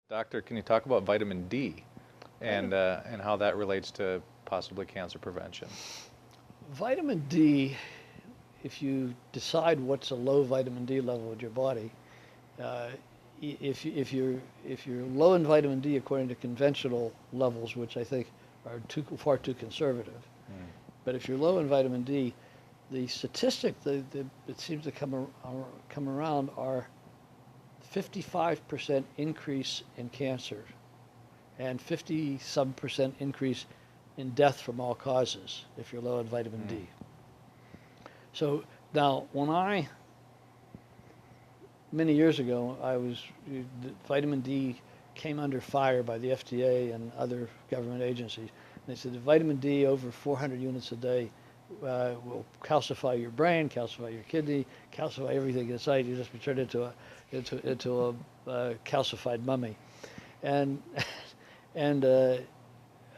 Doctor, can you talk about vitamin D and how that relates to possibly cancer prevention? Vitamin D, if you decide what's a low vitamin D level in your body, if you're low in vitamin D according to conventional levels, which I think are far too conservative, but if you're low in vitamin D, the statistic that seems to come around are 55% increase in cancer and 50-some% increase in death from all causes if you're low in vitamin D. So now, many years ago, vitamin D came under fire by the FDA and other government agencies. They said that vitamin D over 400 units a day will calcify your brain, calcify your kidney, calcify everything inside. You just be turned into a calcified mummy. And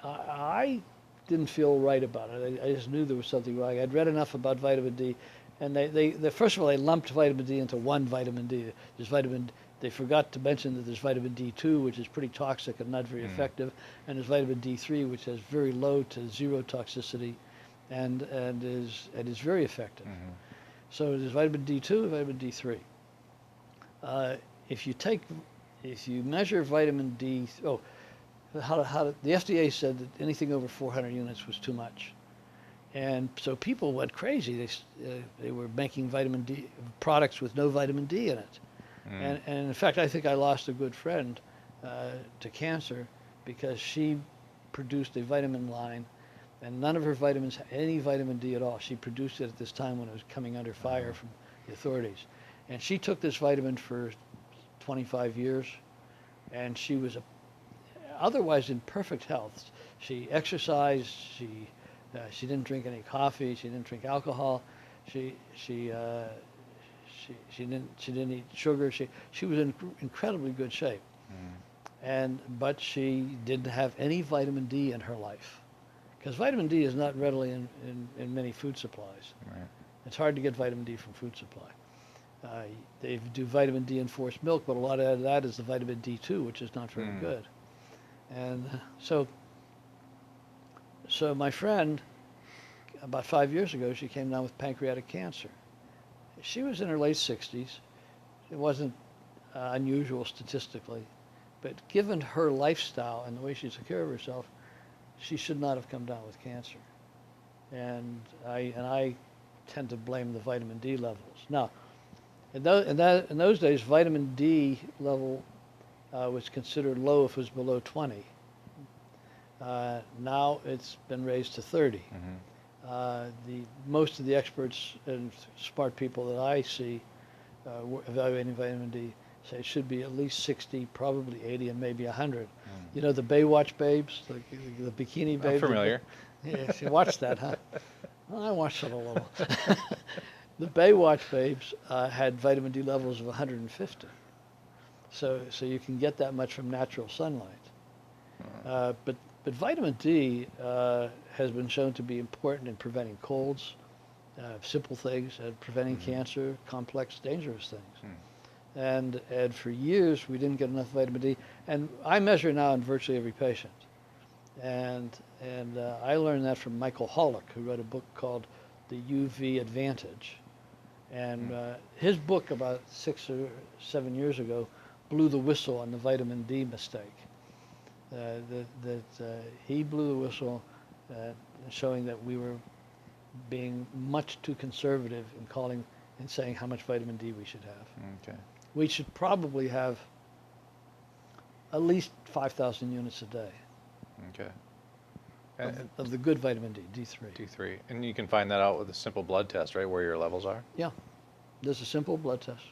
I didn't feel right about it. I just knew there was something wrong. I'd read enough about vitamin D, and they first of all, they lumped vitamin D into one vitamin D. They forgot to mention that there's vitamin D2, which is pretty toxic and not very effective, and there's vitamin D3, which has very low to zero toxicity, and is very effective. So there's vitamin D2 and vitamin D3. If you measure vitamin D, the FDA said that anything over 400 units was too much, and so people went crazy. They were making vitamin D products with no vitamin D in it, and in fact, I think I lost a good friend to cancer because she produced a vitamin line, and none of her vitamins had any vitamin D at all. She produced it at this time when it was coming under fire from the authorities, and she took this vitamin for 25 years, and she was otherwise in perfect health. She exercised. She didn't drink any coffee. She didn't drink alcohol. She didn't eat sugar. She was in incredibly good shape, but she didn't have any vitamin D in her life, because vitamin D is not readily in many food supplies. Right. It's hard to get vitamin D from food supply. They do vitamin D in forced milk, but a lot of that is the vitamin D2, which is not very good. And so my friend, about 5 years ago, she came down with pancreatic cancer. She was in her late 60s. It wasn't unusual statistically, but given her lifestyle and the way she took care of herself, she should not have come down with cancer. And I tend to blame the vitamin D levels. Now, in those days, vitamin D level was considered low if it was below 20. Now it's been raised to 30. Most of the experts and smart people that I see evaluating vitamin D say it should be at least 60, probably 80, and maybe 100. You know the Baywatch babes, the bikini babes? I'm familiar. Yes, you watched that, huh? Well, I watched it a little. The Baywatch babes had vitamin D levels of 150. So you can get that much from natural sunlight. But vitamin D has been shown to be important in preventing colds, simple things, and preventing cancer, complex, dangerous things. And for years, we didn't get enough vitamin D. And I measure now in virtually every patient. And I learned that from Michael Hollick, who wrote a book called The UV Advantage. And his book about 6 or 7 years ago blew the whistle on the vitamin D mistake. He blew the whistle, showing that we were being much too conservative in saying how much vitamin D we should have. Okay. We should probably have at least 5,000 units a day. Okay. Of the good vitamin D, D3. D3. And you can find that out with a simple blood test, right, where your levels are? Yeah. There's a simple blood test.